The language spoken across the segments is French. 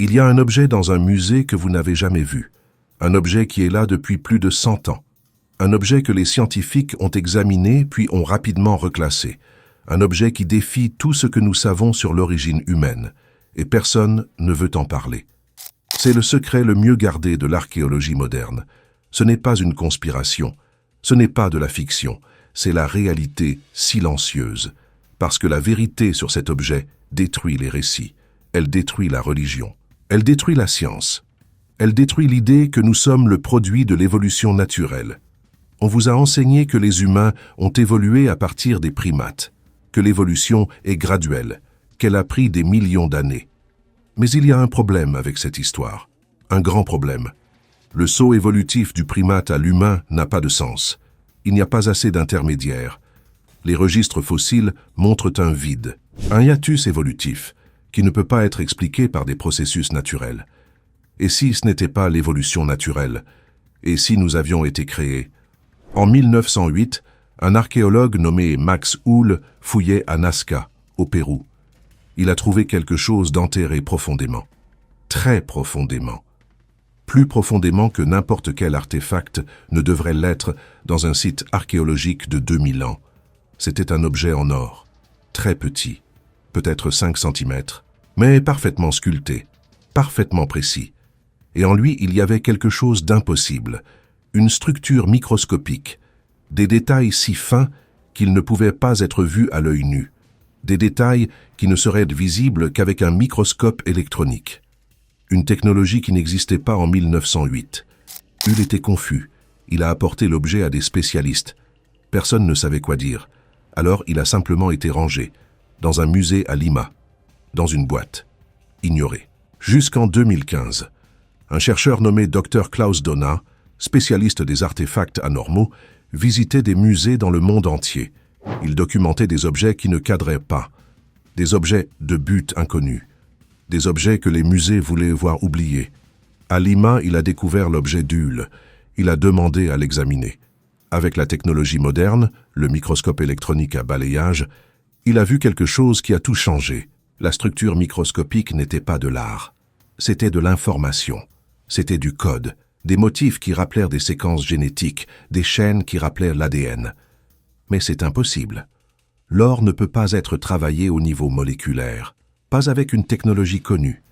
Il y a un objet dans un musée que vous n'avez jamais vu. Un objet qui est là depuis plus de 100 ans. Un objet que les scientifiques ont examiné puis ont rapidement reclassé. Un objet qui défie tout ce que nous savons sur l'origine humaine. Et personne ne veut en parler. C'est le secret le mieux gardé de l'archéologie moderne. Ce n'est pas une conspiration. Ce n'est pas de la fiction. C'est la réalité silencieuse. Parce que la vérité sur cet objet détruit les récits. Elle détruit la religion. Elle détruit la science. Elle détruit l'idée que nous sommes le produit de l'évolution naturelle. On vous a enseigné que les humains ont évolué à partir des primates, que l'évolution est graduelle, qu'elle a pris des millions d'années. Mais il y a un problème avec cette histoire, un grand problème. Le saut évolutif du primate à l'humain n'a pas de sens. Il n'y a pas assez d'intermédiaires. Les registres fossiles montrent un vide, un hiatus évolutif, qui ne peut pas être expliqué par des processus naturels. Et si ce n'était pas l'évolution naturelle? Et si nous avions été créés? En 1908, un archéologue nommé Max Uhl fouillait à Nazca, au Pérou. Il a trouvé quelque chose d'enterré profondément. Très profondément. Plus profondément que n'importe quel artefact ne devrait l'être dans un site archéologique de 2000 ans. C'était un objet en or, très petit, peut-être 5 cm, mais parfaitement sculpté, parfaitement précis. Et en lui, il y avait quelque chose d'impossible, une structure microscopique, des détails si fins qu'ils ne pouvaient pas être vus à l'œil nu, des détails qui ne seraient visibles qu'avec un microscope électronique. Une technologie qui n'existait pas en 1908. Hull était confus. Il a apporté l'objet à des spécialistes. Personne ne savait quoi dire. Alors il a simplement été rangé, dans un musée à Lima, dans une boîte, ignoré. Jusqu'en 2015, un chercheur nommé Dr Klaus Donat, spécialiste des artefacts anormaux, visitait des musées dans le monde entier. Il documentait des objets qui ne cadraient pas, des objets de but inconnu, des objets que les musées voulaient voir oubliés. À Lima, il a découvert l'objet d'Hull. Il a demandé à l'examiner. Avec la technologie moderne, le microscope électronique à balayage, il a vu quelque chose qui a tout changé. La structure microscopique n'était pas de l'art. C'était de l'information. C'était du code, des motifs qui rappelèrent des séquences génétiques, des chaînes qui rappelèrent l'ADN. Mais c'est impossible. L'or ne peut pas être travaillé au niveau moléculaire, pas avec une technologie connue.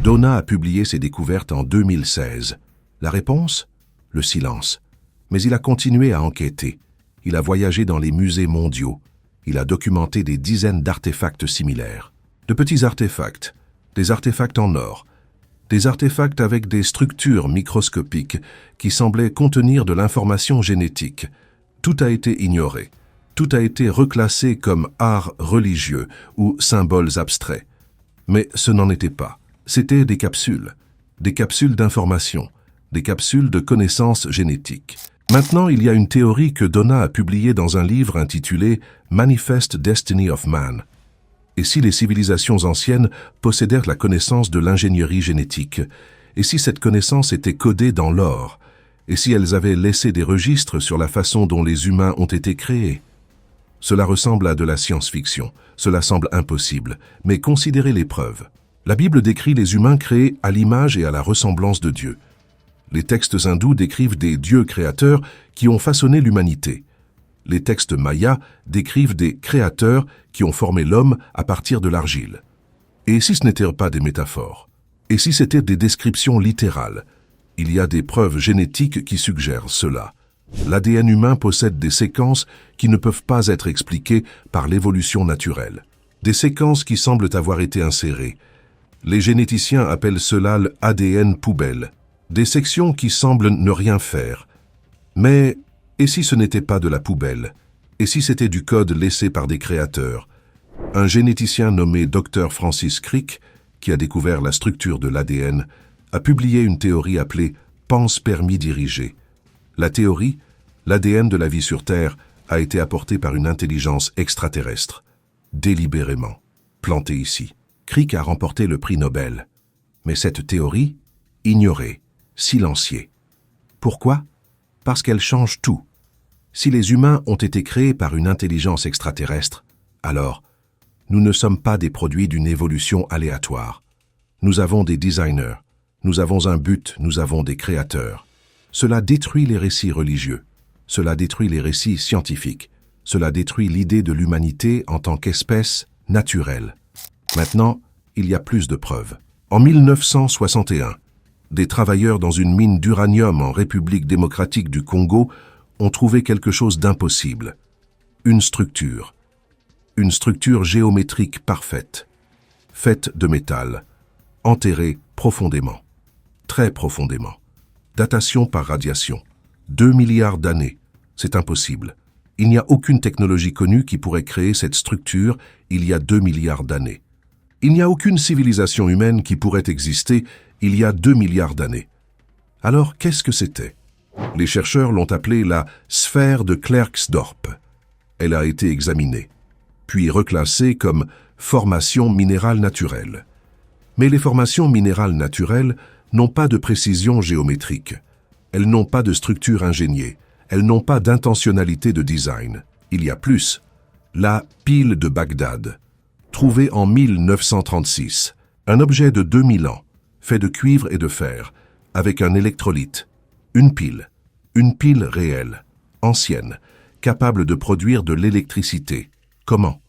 Donat a publié ses découvertes en 2016. La réponse? Le silence. Mais il a continué à enquêter. Il a voyagé dans les musées mondiaux. Il a documenté des dizaines d'artefacts similaires. De petits artefacts, des artefacts en or, des artefacts avec des structures microscopiques qui semblaient contenir de l'information génétique. Tout a été ignoré. Tout a été reclassé comme art religieux ou symboles abstraits. Mais ce n'en était pas. C'était des capsules d'information, des capsules de connaissances génétiques. Maintenant, il y a une théorie que Donat a publiée dans un livre intitulé « Manifest Destiny of Man ». Et si les civilisations anciennes possédèrent la connaissance de l'ingénierie génétique? Et si cette connaissance était codée dans l'or? Et si elles avaient laissé des registres sur la façon dont les humains ont été créés? Cela ressemble à de la science-fiction. Cela semble impossible. Mais considérez les preuves. La Bible décrit les humains créés à l'image et à la ressemblance de Dieu. Les textes hindous décrivent des dieux créateurs qui ont façonné l'humanité. Les textes mayas décrivent des créateurs qui ont formé l'homme à partir de l'argile. Et si ce n'étaient pas des métaphores? Et si c'était des descriptions littérales? Il y a des preuves génétiques qui suggèrent cela. L'ADN humain possède des séquences qui ne peuvent pas être expliquées par l'évolution naturelle. Des séquences qui semblent avoir été insérées. Les généticiens appellent cela l'ADN poubelle. Des sections qui semblent ne rien faire. Mais, et si ce n'était pas de la poubelle? Et si c'était du code laissé par des créateurs? Un généticien nommé Dr Francis Crick, qui a découvert la structure de l'ADN, a publié une théorie appelée « panspermie dirigée ». La théorie, l'ADN de la vie sur Terre, a été apporté par une intelligence extraterrestre, délibérément, plantée ici. Crick a remporté le prix Nobel. Mais cette théorie, ignorée, silenciée. Pourquoi? Parce qu'elle change tout. Si les humains ont été créés par une intelligence extraterrestre, alors, nous ne sommes pas des produits d'une évolution aléatoire. Nous avons des designers. Nous avons un but, nous avons des créateurs. Cela détruit les récits religieux. Cela détruit les récits scientifiques. Cela détruit l'idée de l'humanité en tant qu'espèce naturelle. Maintenant, il y a plus de preuves. En 1961, des travailleurs dans une mine d'uranium en République démocratique du Congo ont trouvé quelque chose d'impossible. Une structure géométrique parfaite, faite de métal, enterrée profondément, très profondément. Datation par radiation. 2 milliards d'années. C'est impossible. Il n'y a aucune technologie connue qui pourrait créer cette structure il y a 2 milliards d'années. Il n'y a aucune civilisation humaine qui pourrait exister il y a 2 milliards d'années. Alors, qu'est-ce que c'était? Les chercheurs l'ont appelée la sphère de Klerksdorp. Elle a été examinée, puis reclassée comme formation minérale naturelle. Mais les formations minérales naturelles n'ont pas de précision géométrique. Elles n'ont pas de structure ingéniée. Elles n'ont pas d'intentionnalité de design. Il y a plus. La pile de Bagdad, trouvée en 1936, un objet de 2000 ans, fait de cuivre et de fer, avec un électrolyte. Une pile réelle, ancienne, capable de produire de l'électricité. Comment?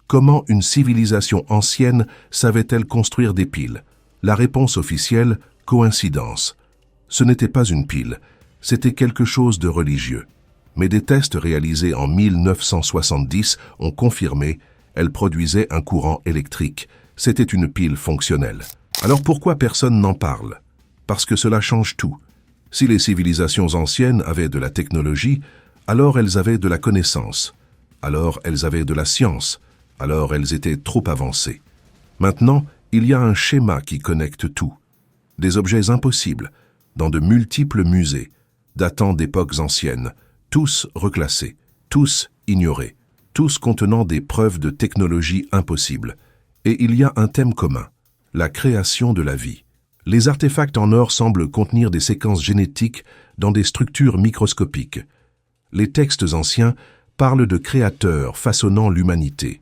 Comment une civilisation ancienne savait-elle construire des piles? La réponse officielle, coïncidence. Ce n'était pas une pile, c'était quelque chose de religieux. Mais des tests réalisés en 1970 ont confirmé, elle produisait un courant électrique. C'était une pile fonctionnelle. Alors pourquoi personne n'en parle? Parce que cela change tout. Si les civilisations anciennes avaient de la technologie, alors elles avaient de la connaissance. Alors elles avaient de la science. Alors elles étaient trop avancées. Maintenant, il y a un schéma qui connecte tout. Des objets impossibles, dans de multiples musées, datant d'époques anciennes, tous reclassés, tous ignorés, tous contenant des preuves de technologie impossible. Et il y a un thème commun, la création de la vie. Les artefacts en or semblent contenir des séquences génétiques dans des structures microscopiques. Les textes anciens parlent de créateurs façonnant l'humanité.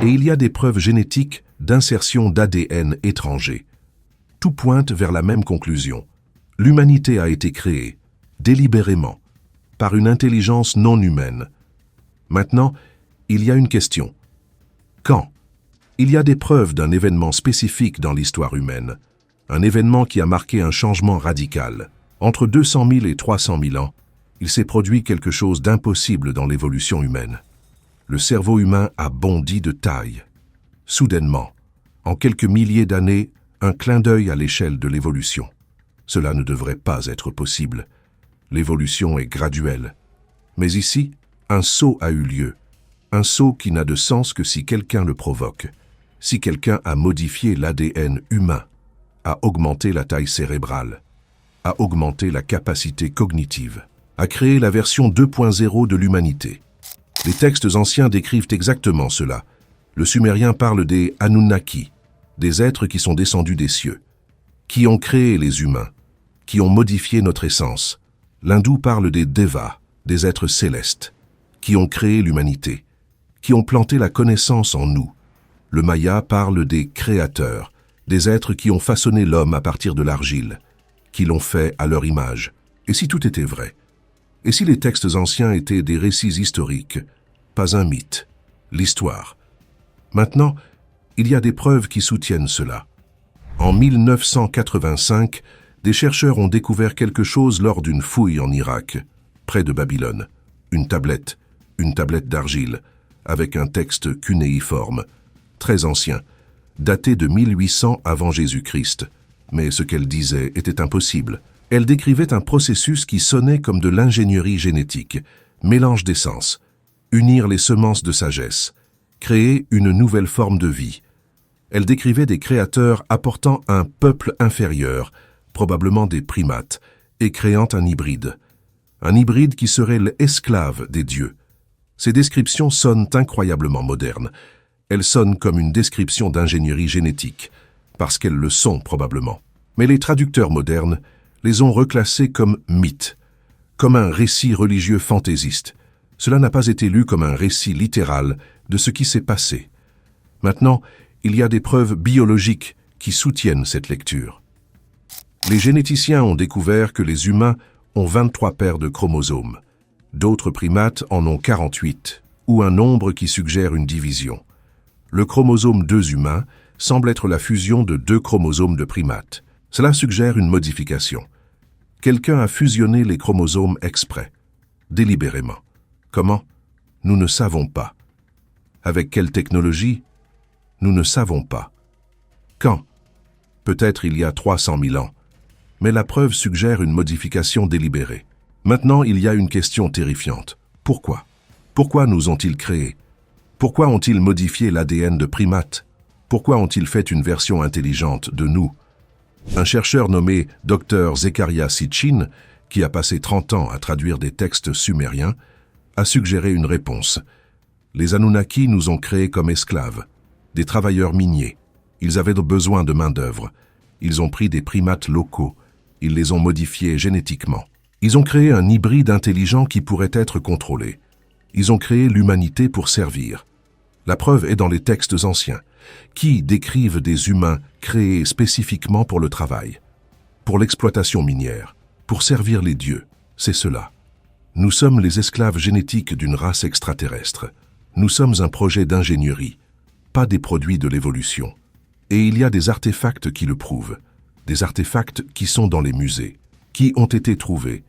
Et il y a des preuves génétiques d'insertion d'ADN étranger. Tout pointe vers la même conclusion. L'humanité a été créée, délibérément, par une intelligence non humaine. Maintenant, il y a une question. Quand? Il y a des preuves d'un événement spécifique dans l'histoire humaine, un événement qui a marqué un changement radical. Entre 200 000 et 300 000 ans, il s'est produit quelque chose d'impossible dans l'évolution humaine. Le cerveau humain a bondi de taille. Soudainement, en quelques milliers d'années, un clin d'œil à l'échelle de l'évolution. Cela ne devrait pas être possible. L'évolution est graduelle. Mais ici, un saut a eu lieu. Un saut qui n'a de sens que si quelqu'un le provoque. Si quelqu'un a modifié l'ADN humain, a augmenté la taille cérébrale, a augmenté la capacité cognitive, a créé la version 2.0 de l'humanité. Les textes anciens décrivent exactement cela. Le sumérien parle des Anunnaki, des êtres qui sont descendus des cieux, qui ont créé les humains, qui ont modifié notre essence. L'hindou parle des Devas, des êtres célestes, qui ont créé l'humanité, qui ont planté la connaissance en nous. Le maya parle des créateurs, des êtres qui ont façonné l'homme à partir de l'argile, qui l'ont fait à leur image. Et si tout était vrai? Et si les textes anciens étaient des récits historiques, pas un mythe, l'histoire? Maintenant, il y a des preuves qui soutiennent cela. En 1985, des chercheurs ont découvert quelque chose lors d'une fouille en Irak, près de Babylone. Une tablette d'argile, avec un texte cunéiforme, très ancien, daté de 1800 avant Jésus-Christ. Mais ce qu'elle disait était impossible. Elle décrivait un processus qui sonnait comme de l'ingénierie génétique, mélange d'essences, unir les semences de sagesse, créer une nouvelle forme de vie. Elle décrivait des créateurs apportant un peuple inférieur, probablement des primates, et créant un hybride qui serait l'esclave des dieux. Ces descriptions sonnent incroyablement modernes. Elles sonnent comme une description d'ingénierie génétique, parce qu'elles le sont probablement. Mais les traducteurs modernes les ont reclassées comme mythes, comme un récit religieux fantaisiste. Cela n'a pas été lu comme un récit littéral de ce qui s'est passé. Maintenant, il y a des preuves biologiques qui soutiennent cette lecture. Les généticiens ont découvert que les humains ont 23 paires de chromosomes. D'autres primates en ont 48, ou un nombre qui suggère une division. Le chromosome 2 humain semble être la fusion de 2 chromosomes de primates. Cela suggère une modification. Quelqu'un a fusionné les chromosomes exprès, délibérément. Comment? Nous ne savons pas. Avec quelle technologie? Nous ne savons pas. Quand? Peut-être il y a 300 000 ans. Mais la preuve suggère une modification délibérée. Maintenant, il y a une question terrifiante. Pourquoi? Pourquoi nous ont-ils créés? Pourquoi ont-ils modifié l'ADN de primates? Pourquoi ont-ils fait une version intelligente de nous? Un chercheur nommé Dr Zecharia Sitchin, qui a passé 30 ans à traduire des textes sumériens, a suggéré une réponse. Les Anunnaki nous ont créés comme esclaves, des travailleurs miniers. Ils avaient besoin de main-d'œuvre. Ils ont pris des primates locaux. Ils les ont modifiés génétiquement. Ils ont créé un hybride intelligent qui pourrait être contrôlé. Ils ont créé l'humanité pour servir. La preuve est dans les textes anciens, qui décrivent des humains créés spécifiquement pour le travail, pour l'exploitation minière, pour servir les dieux. C'est cela. Nous sommes les esclaves génétiques d'une race extraterrestre. Nous sommes un projet d'ingénierie, pas des produits de l'évolution. Et il y a des artefacts qui le prouvent, des artefacts qui sont dans les musées, qui ont été trouvés,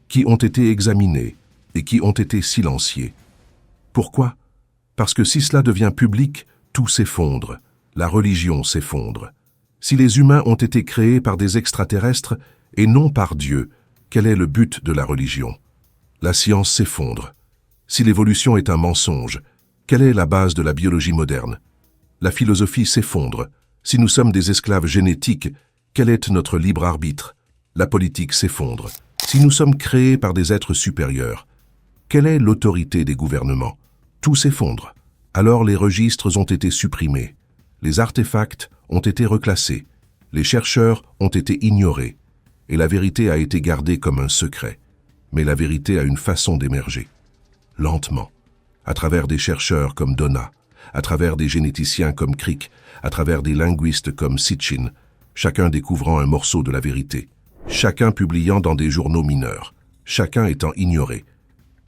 qui ont été examinés et qui ont été silenciés. Pourquoi? Parce que si cela devient public, tout s'effondre, la religion s'effondre. Si les humains ont été créés par des extraterrestres et non par Dieu, quel est le but de la religion? La science s'effondre. Si l'évolution est un mensonge, quelle est la base de la biologie moderne? La philosophie s'effondre. Si nous sommes des esclaves génétiques, quel est notre libre arbitre? La politique s'effondre. Si nous sommes créés par des êtres supérieurs, quelle est l'autorité des gouvernements? Tout s'effondre. Alors les registres ont été supprimés, les artefacts ont été reclassés, les chercheurs ont été ignorés, et la vérité a été gardée comme un secret. Mais la vérité a une façon d'émerger, lentement, à travers des chercheurs comme Donna, à travers des généticiens comme Crick, à travers des linguistes comme Sitchin, chacun découvrant un morceau de la vérité, chacun publiant dans des journaux mineurs, chacun étant ignoré.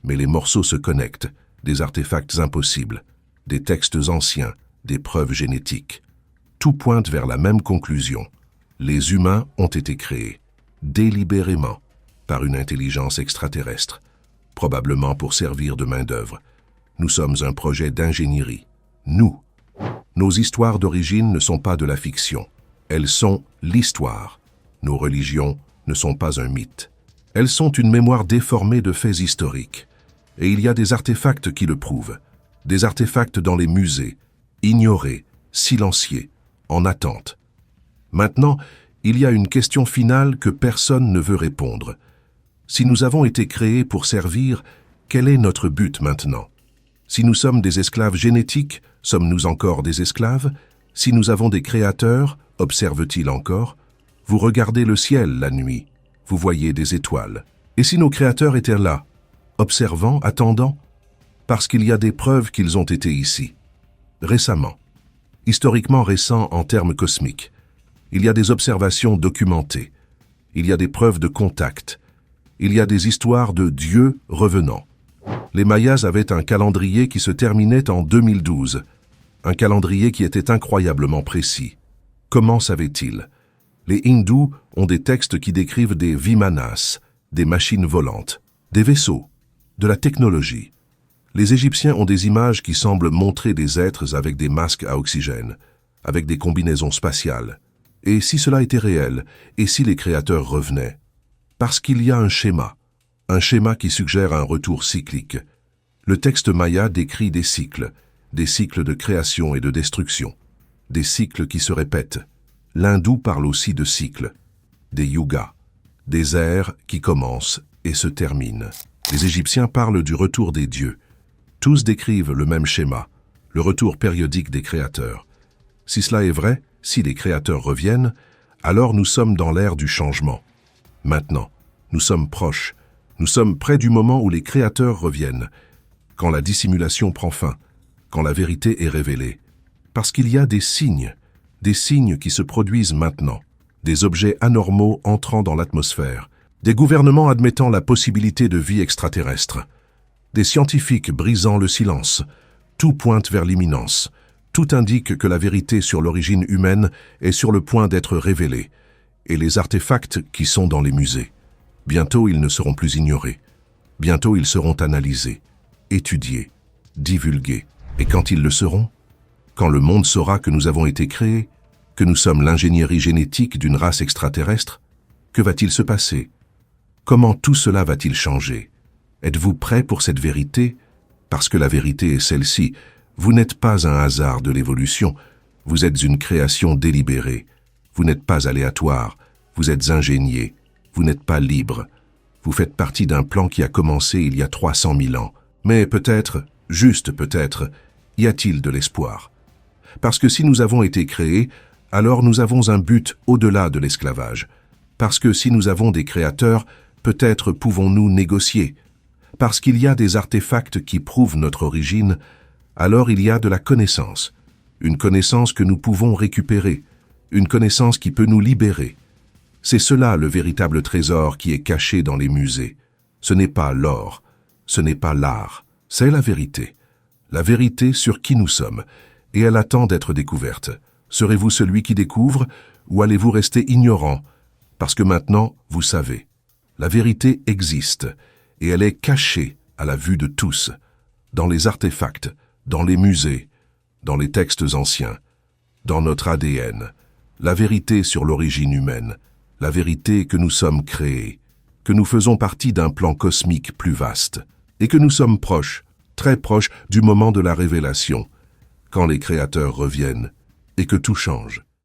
Mais les morceaux se connectent, des artefacts impossibles, des textes anciens, des preuves génétiques. Tout pointe vers la même conclusion. Les humains ont été créés, délibérément, par une intelligence extraterrestre, probablement pour servir de main-d'œuvre. Nous sommes un projet d'ingénierie. Nous. Nos histoires d'origine ne sont pas de la fiction. Elles sont l'histoire. Nos religions ne sont pas un mythe. Elles sont une mémoire déformée de faits historiques. Et il y a des artefacts qui le prouvent. Des artefacts dans les musées, ignorés, silenciés, en attente. Maintenant, il y a une question finale que personne ne veut répondre. Si nous avons été créés pour servir, quel est notre but maintenant? Si nous sommes des esclaves génétiques, sommes-nous encore des esclaves? Si nous avons des créateurs, observent-ils encore? Vous regardez le ciel la nuit, vous voyez des étoiles. Et si nos créateurs étaient là, observant, attendant? Parce qu'il y a des preuves qu'ils ont été ici. Récemment. Historiquement récent en termes cosmiques. Il y a des observations documentées. Il y a des preuves de contact. Il y a des histoires de Dieu revenant. Les Mayas avaient un calendrier qui se terminait en 2012. Un calendrier qui était incroyablement précis. Comment savaient-ils? Les hindous ont des textes qui décrivent des vimanas, des machines volantes, des vaisseaux, de la technologie. Les Égyptiens ont des images qui semblent montrer des êtres avec des masques à oxygène, avec des combinaisons spatiales. Et si cela était réel, et si les créateurs revenaient? Parce qu'il y a un schéma qui suggère un retour cyclique. Le texte maya décrit des cycles de création et de destruction, des cycles qui se répètent. L'hindou parle aussi de cycles, des yugas, des ères qui commencent et se terminent. Les Égyptiens parlent du retour des dieux. Tous décrivent le même schéma, le retour périodique des créateurs. Si cela est vrai, si les créateurs reviennent, alors nous sommes dans l'ère du changement. Maintenant, nous sommes proches, nous sommes près du moment où les créateurs reviennent, quand la dissimulation prend fin, quand la vérité est révélée. Parce qu'il y a des signes des signes qui se produisent maintenant, des objets anormaux entrant dans l'atmosphère, des gouvernements admettant la possibilité de vie extraterrestre, des scientifiques brisant le silence. Tout pointe vers l'imminence. Tout indique que la vérité sur l'origine humaine est sur le point d'être révélée, et les artefacts qui sont dans les musées. Bientôt, ils ne seront plus ignorés. Bientôt, ils seront analysés, étudiés, divulgués. Et quand ils le seront, quand le monde saura que nous avons été créés, que nous sommes l'ingénierie génétique d'une race extraterrestre, que va-t-il se passer? Comment tout cela va-t-il changer? Êtes-vous prêts pour cette vérité? Parce que la vérité est celle-ci. Vous n'êtes pas un hasard de l'évolution. Vous êtes une création délibérée. Vous n'êtes pas aléatoire. Vous êtes ingénié. Vous n'êtes pas libre. Vous faites partie d'un plan qui a commencé il y a 300 000 ans. Mais peut-être, juste peut-être, y a-t-il de l'espoir? Parce que si nous avons été créés, alors nous avons un but au-delà de l'esclavage. Parce que si nous avons des créateurs, peut-être pouvons-nous négocier. Parce qu'il y a des artefacts qui prouvent notre origine, alors il y a de la connaissance. Une connaissance que nous pouvons récupérer. Une connaissance qui peut nous libérer. C'est cela le véritable trésor qui est caché dans les musées. Ce n'est pas l'or, ce n'est pas l'art, c'est la vérité. La vérité sur qui nous sommes, et elle attend d'être découverte. Serez-vous celui qui découvre, ou allez-vous rester ignorant? Parce que maintenant, vous savez. La vérité existe, et elle est cachée à la vue de tous, dans les artefacts, dans les musées, dans les textes anciens, dans notre ADN. La vérité sur l'origine humaine, la vérité que nous sommes créés, que nous faisons partie d'un plan cosmique plus vaste, et que nous sommes proches, très proches du moment de la révélation, quand les créateurs reviennent, et que tout change.